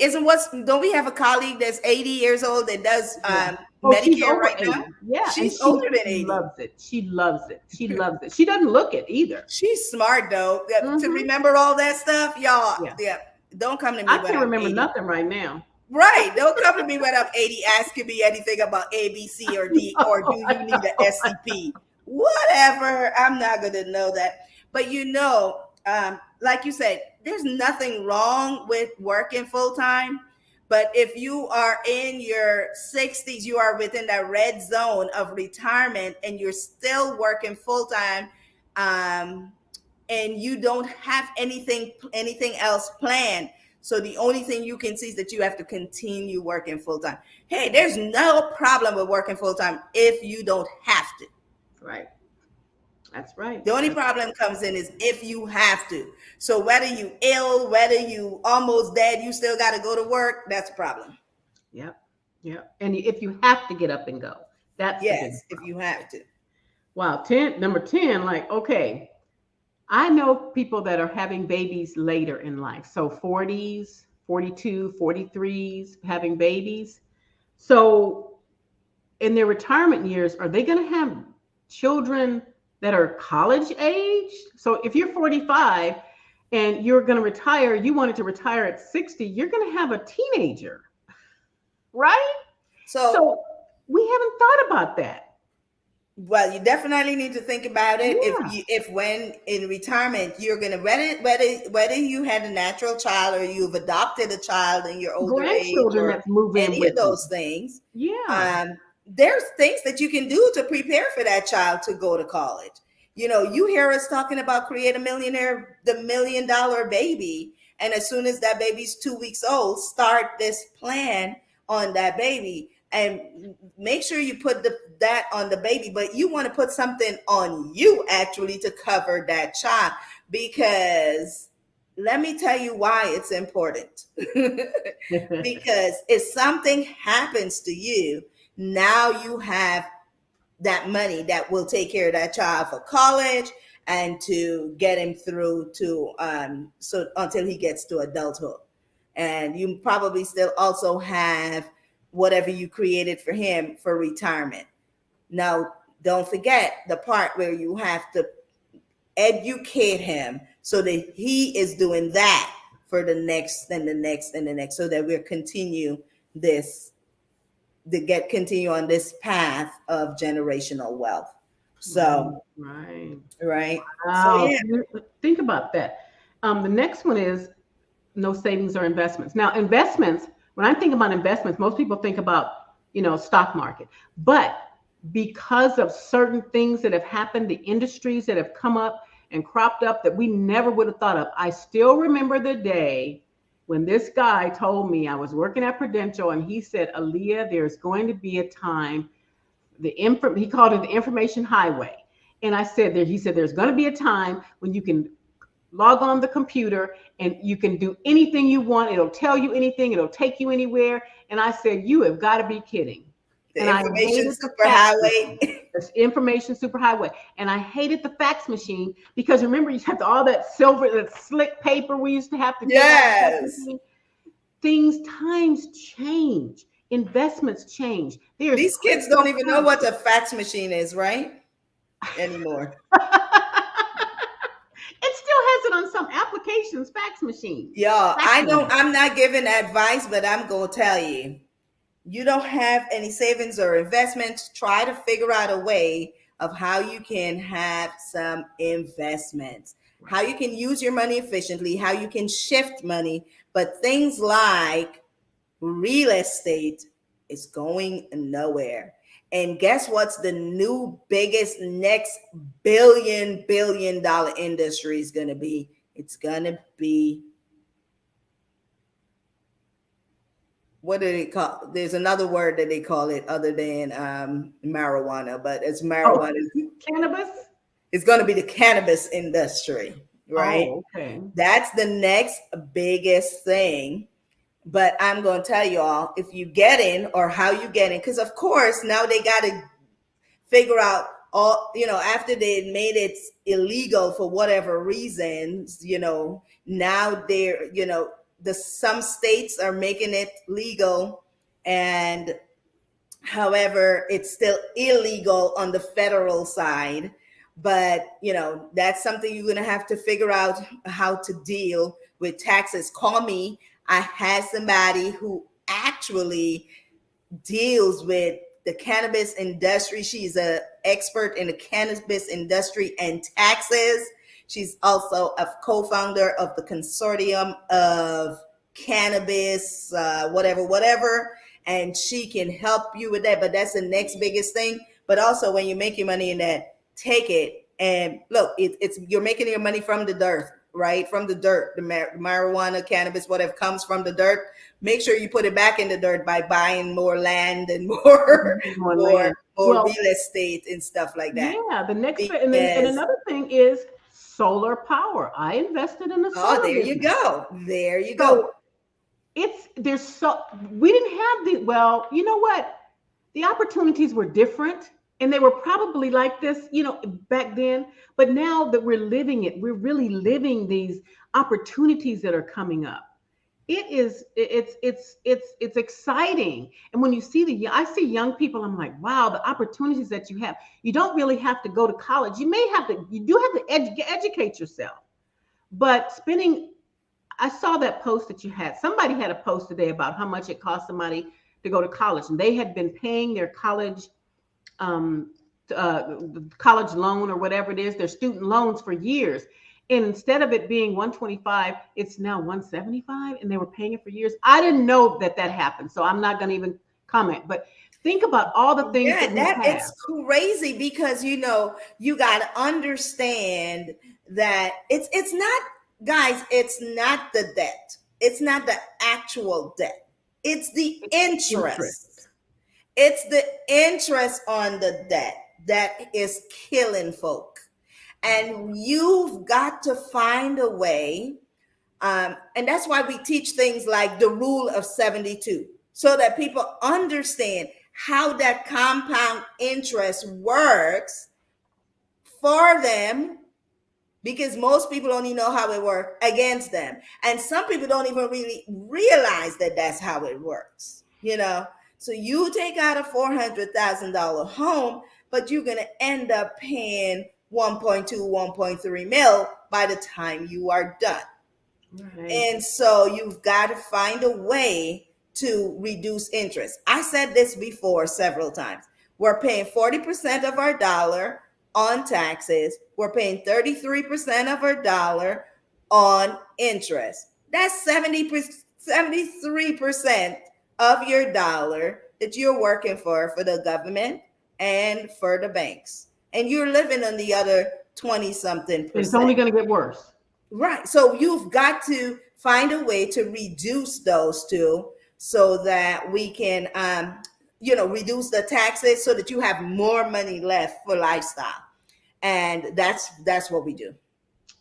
Don't we have a colleague that's 80 years old that does yeah. Oh, she's Medicare over right now? 80. Yeah, and She's older than she 80. loves it. She loves it. She loves it. She doesn't look it either. She's smart though. Yeah, to Hmm. remember all that stuff, y'all. Yeah. Yeah. Don't come to me I when can't I'm remember 80. nothing right now. Right. Don't come to me when I'm 80 asking me anything about A, B, C, or D, or do you need an SCP? Whatever. I'm not going to know that. But like you said, there's nothing wrong with working full time. But if you are in your 60s, you are within that red zone of retirement and you're still working full time. And you don't have anything else planned. So the only thing you can see is that you have to continue working full time. Hey, there's no problem with working full time if you don't have to. Right. That's right. The only problem comes in is if you have to. So whether you ill, whether you almost dead, you still got to go to work. That's a problem. Yep. Yep. And if you have to get up and go, that's the big Yes, if problem. you have to. Wow. Number 10, like, okay, I know people that are having babies later in life. So 40s, 42, 43s, having babies. So in their retirement years, are they going to have children that are college age? So if you're 45 and you're going to retire, you wanted to retire at 60, you're going to have a teenager, right? So, So we haven't thought about that. well, you definitely need to think about it. Yeah. If when in retirement you're gonna whether you had a natural child or you've adopted a child in your older age Grandchildren or that move in any of with you. those things, Yeah. um, there's things that you can do to prepare for that child to go to college. You hear us talking about create a millionaire, the $1 million baby, and as soon as that baby's 2 weeks old, start this plan on that baby and make sure you put that on the baby, but you want to put something on you actually to cover that child, because let me tell you why it's important. Because if something happens to you, now you have that money that will take care of that child for college and to get him through to so until he gets to adulthood. And you probably still also have whatever you created for him for retirement. Now, don't forget the part where you have to educate him so that he is doing that for the next and the next and the next, so that we'll this continue on this path of generational wealth. Right. So, Right. right. So Wow. yeah. Think about that. The next one is no savings or investments. Now, investments, when I'm thinking about investments, most people think about, stock market. But because of certain things that have happened, the industries that have come up and cropped up that we never would have thought of. I still remember the day when this guy told me, I was working at Prudential, and he said, Aaliyah, there's going to be a time, he called it the information highway. And I said, he said, there's going to be a time when you can log on the computer and you can do anything you want. It'll tell you anything. It'll take you anywhere. And I said, you have got to be kidding. The And I information hated the fax superhighway. machine, the information superhighway. And I hated the fax machine because remember, you had all that silver, that slick paper we used to have to take out the fax Yes. machine. Times change. Investments change. There's These kids don't even know what a fax machine is, right? Anymore. It still has it on some applications. applications, fax machines, Y'all, I faxing don't, them. I'm not giving advice, but I'm going to tell you, you don't have any savings or investments, try to figure out a way of how you can have some investments, how Right. you can use your money efficiently, how you can shift money. But things like real estate is going nowhere. And guess what's the new biggest next billion dollar industry is going to be? It's going to be, what do they call, there's another word that they call it other than marijuana, but it's Oh, marijuana. cannabis. It's going to be the cannabis industry, right? Oh, okay. That's the next biggest thing. But I'm going to tell you all, if you get in or how you get in, because of course now they got to figure out all, after they made it illegal for whatever reasons, now they're, the some states are making it legal, and however it's still illegal on the federal side. But that's something you're going to have to figure out how to deal with taxes. Call me. I had somebody who actually deals with the cannabis industry. She's an expert in the cannabis industry and taxes. She's also a co-founder of the consortium of cannabis, whatever, and she can help you with that. But that's the next biggest thing. But also, when you make your money in that, take it and look. It's you're making your money from the dirt, right? From the dirt, the marijuana, cannabis, whatever comes from the dirt. Make sure you put it back in the dirt by buying more land and more More more land. more Well, real estate and stuff like that. yeah, the next and Because another thing is solar power. I invested in the oh, solar there you business. go. There you go. So it's there's so we didn't have the well, you know what? The opportunities were different and they were probably like this, back then, but now that we're living it, we're really living these opportunities that are coming up. It's exciting. And when you see I see young people, I'm like, wow, the opportunities that you have. You don't really have to go to college. You do have to educate yourself. But spending I saw that post that you had. Somebody had a post today about how much it cost somebody to go to college, and they had been paying their um, college loan or whatever it is, their student loans for years. And instead of it being 125, it's now 175, and they were paying it for years. I didn't know that happened, so I'm not going to even comment. But think about all the things Yeah, that we that have. it's crazy because you got to understand that it's not, guys, it's not the debt. It's not the actual debt. It's the It's interest. interest. It's the interest on the debt that is killing folk. And you've got to find a way. And that's why we teach things like the rule of 72, so that people understand how that compound interest works for them, because most people only know how it works against them. And some people don't even really realize that that's how it works. So you take out a $400,000 home, but you're going to end up paying 1.2, 1.3 mil by the time you are done. Right. And so you've got to find a way to reduce interest. I said this before several times. We're paying 40% of our dollar on taxes. We're paying 33% of our dollar on interest. That's 73% of your dollar that you're working for the government and for the banks. And you're living on the other 20 something And it's only percent. going to get worse. Right. So you've got to find a way to reduce those two so that we can, reduce the taxes so that you have more money left for lifestyle. And that's what we do.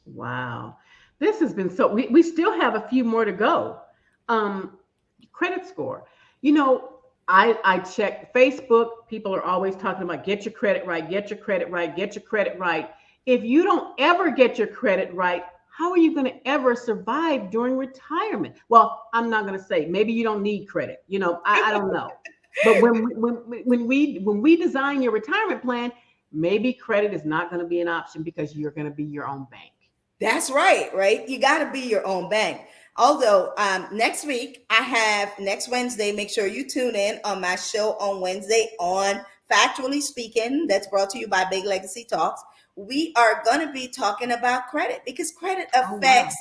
Wow. This has been we still have a few more to go. Um, Credit score. You know, I check Facebook. People are always talking about get your credit right, get your credit right, get your credit right. If you don't ever get your credit right, how are you going to ever survive during retirement? Well, I'm not going to say maybe you don't need credit. I don't know. But when we design your retirement plan, maybe credit is not going to be an option because you're going to be your own bank. That's right, right? You got to be your own bank. Although next week, I have next Wednesday, make sure you tune in on my show on Wednesday on Factually Speaking. That's brought to you by Big Legacy Talks. We are going to be talking about credit because credit Oh, wow. affects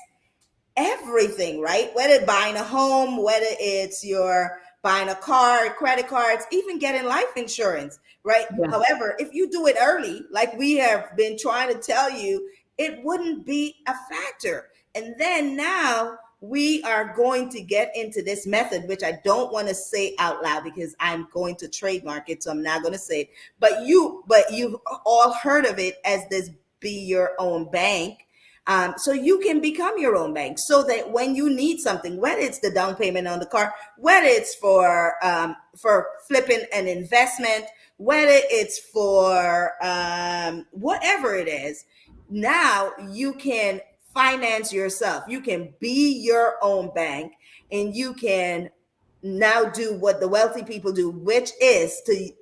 everything, right? Whether buying a home, whether it's your buying a car, credit cards, even getting life insurance, right? Yes. However, if you do it early, like we have been trying to tell you, it wouldn't be a factor. And then now we are going to get into this method, which I don't want to say out loud because I'm going to trademark it, so I'm not going to say it. But you've all heard of it as this be your own bank, so you can become your own bank so that when you need something, whether it's the down payment on the car, whether it's for flipping an investment, whether it's for whatever it is, now you can finance yourself. You can be your own bank, and you can now do what the wealthy people do, which is to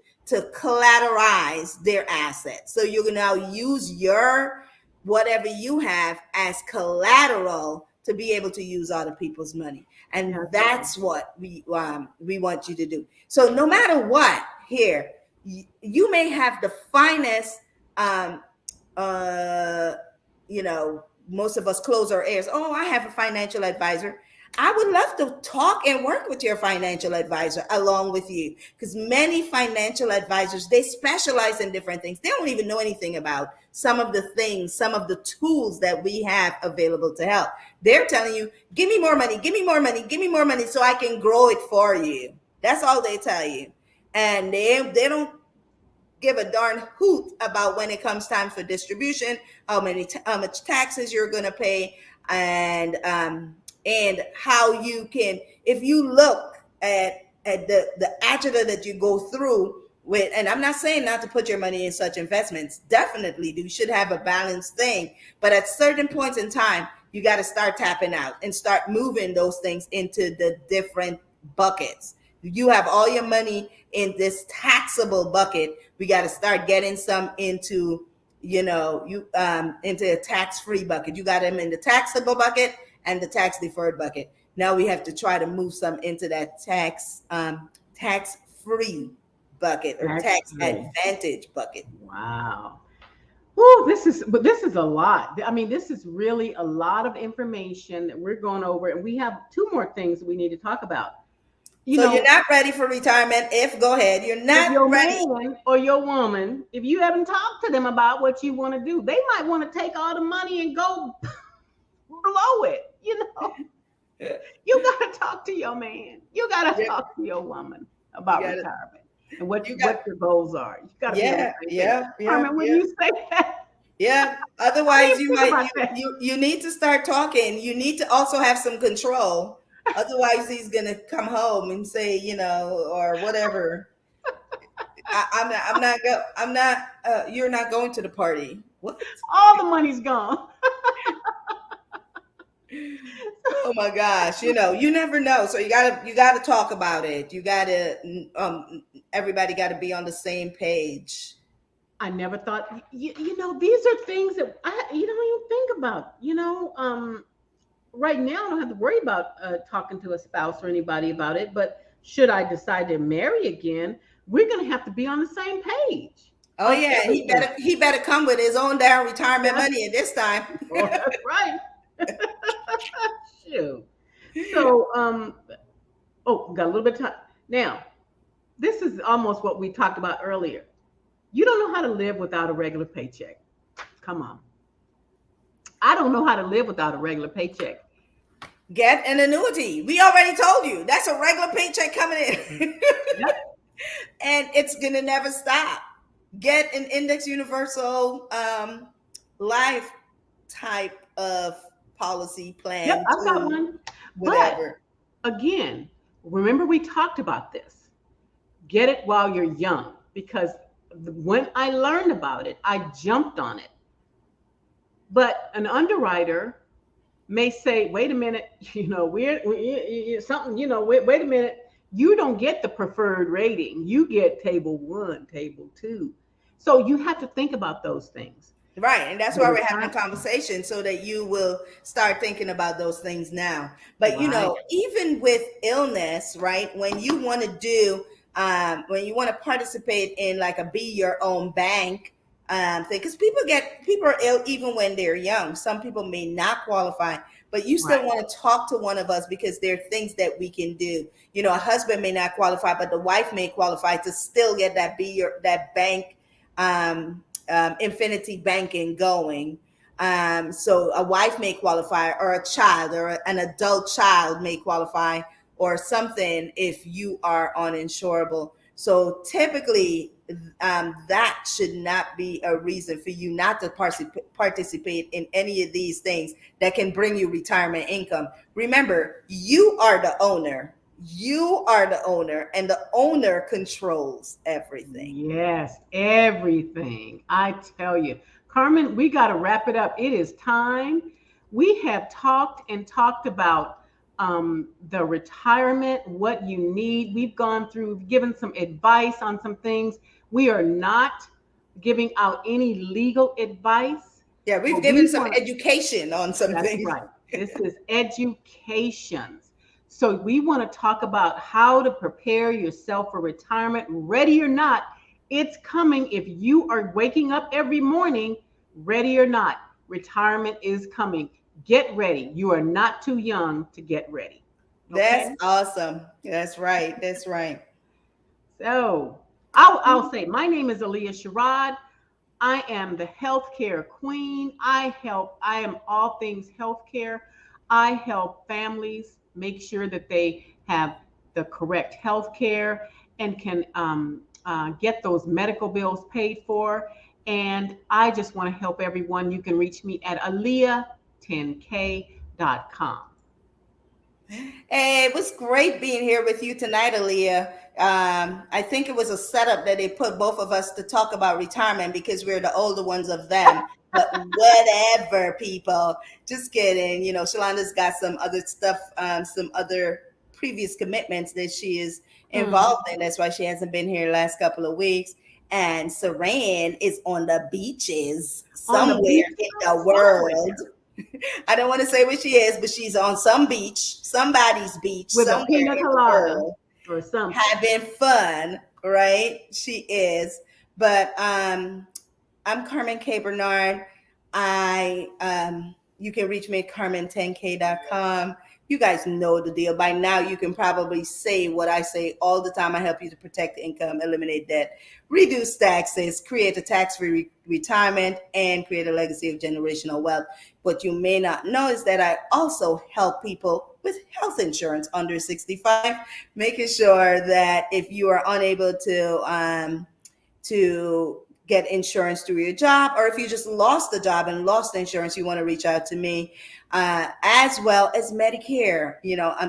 collateralize their assets. So you can now use your whatever you have as collateral to be able to use other people's money, and Yes. that's what we want you to do. So no matter what, here you may have the finest um, uh, most of us close our ears. Oh, I have a financial advisor. I would love to talk and work with your financial advisor along with you, because many financial advisors, they specialize in different things. They don't even know anything about some of the things, some of the tools that we have available to help. They're telling you, give me more money, give me more money, give me more money so I can grow it for you. That's all they tell you. And they don't give a darn hoot about when it comes time for distribution, how much taxes you're going to pay, and how you can, if you look at the agita that you go through with. And I'm not saying not to put your money in such investments. Definitely, you should have a balanced thing. But at certain points in time, you got to start tapping out and start moving those things into the different buckets. You have all your money in this taxable bucket. We got to start getting some into, into a tax-free bucket. You got them in the taxable bucket and the tax deferred bucket. Now we have to try to move some into that tax-free bucket or Tax tax free. advantage bucket. Wow. Woo, this is a lot. I mean, this is really a lot of information that we're going over, and we have two more things we need to talk about. You So you're know, not ready for retirement. If go ahead, you're if not your ready. man or your woman, if you haven't talked to them about what you want to do, they might want to take all the money and go blow it. You got to talk to your man. You got to Yeah, talk to your woman you about got it. retirement and what You got. what your goals are. You got to be on the Yeah, same page. yeah, yeah, Carmen, when yeah. you say that, Yeah. I Otherwise, didn't you think might about that. you need to start talking. You need to also have some control. Otherwise, he's gonna come home and say, or whatever. I'm not go. I'm not. You're not going to the party. What? All the money's gone. Oh my gosh! You never know. So you gotta talk about it. You gotta. Everybody got to be on the same page. I never thought, these are things that you don't even think about. Right now, I don't have to worry about talking to a spouse or anybody about it. But should I decide to marry again, we're going to have to be on the same page Oh on yeah, he everything. better he better come with his own down retirement That's, money at this time. that's right. Shoot. So, oh, got a little bit of time. Now, this is almost what we talked about earlier. You don't know how to live without a regular paycheck. Come on. I don't know how to live without a regular paycheck. Get an annuity. We already told you that's a regular paycheck coming in. Yep. And it's gonna never stop. Get an index universal life type of policy Yep, plan I've got to one. But whatever. again, remember we talked about this. Get it while you're young, because when I learned about it, I jumped on it. But an underwriter may say, wait a minute, we're something, wait a minute, you don't get the preferred rating. You get table one, table two. So you have to think about those things. Right. And that's The why we're having a retirement, conversation so that you will start thinking about those things now. But right, even with illness, right, when you want to when you want to participate in like a be your own bank thing, because people are ill even when they're young. Some people may not qualify, but you still right. want to talk to one of us because there are things that we can do. A husband may not qualify, but the wife may qualify to still get that bank infinity banking going. So a wife may qualify, or a child, or an adult child may qualify, or something if you are uninsurable. So typically, that should not be a reason for you not to participate in any of these things that can bring you retirement income. Remember, you are the owner. You are the owner, and the owner controls everything. Yes, everything. I tell you. Carmen, we got to wrap it up. It is time. We have talked and talked about the retirement, what you need. We've gone through, given some advice on some things. We are not giving out any legal advice, Yeah, we've but given we some want, education on some that's things. right. This is educations. So we want to talk about how to prepare yourself for retirement, ready or not. It's coming. If you are waking up every morning, ready or not, retirement is coming. Get ready. You are not too young to get ready. That's Okay? awesome. That's right. That's right. So I'll say my name is Aaliyah Sherrod. I am the healthcare queen. I am all things healthcare. I help families make sure that they have the correct healthcare and can get those medical bills paid for. And I just want to help everyone. You can reach me at aaliyah10k.com. Hey, it was great being here with you tonight, Aaliyah. I think it was a setup that they put both of us to talk about retirement because we're the older ones of them. But whatever, people. Just kidding. Shalonda's got some other stuff, some other previous commitments that she is Hmm. involved in. That's why she hasn't been here the last couple of weeks. And Saran is on the beaches On the somewhere beach in the world. somewhere I don't want to say where she is, but she's on some beach, somebody's beach, with a somewhere pina in the colada world, or something. having fun, right? She is. But I'm Carmen K. Bernard. You can reach me at carmen10k.com. You guys know the deal. By now, you can probably say what I say all the time. I help you to protect income, eliminate debt, reduce taxes, create a tax-free retirement, and create a legacy of generational wealth. What you may not know is that I also help people with health insurance under 65, making sure that if you are unable to get insurance through your job, or if you just lost the job and lost insurance, you want to reach out to me, as well as Medicare.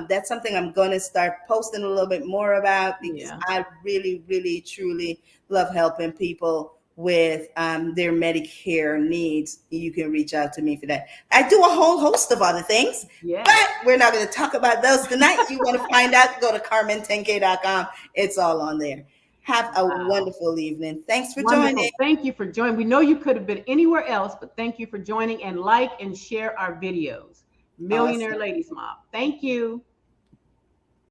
That's something I'm going to start posting a little bit more about because Yeah. I really, really, truly love helping people with their Medicare needs. You can reach out to me for that. I do a whole host of other things, but Yes. we're not going to talk about those tonight. You want to find out, go to carmen10k.com. It's all on there. Have a Wow. wonderful evening. Thanks for joining. Wonderful. Thank you for joining. We know you could have been anywhere else, but thank you for joining and like and share our videos. Millionaire Awesome. Ladies Mob. Thank you.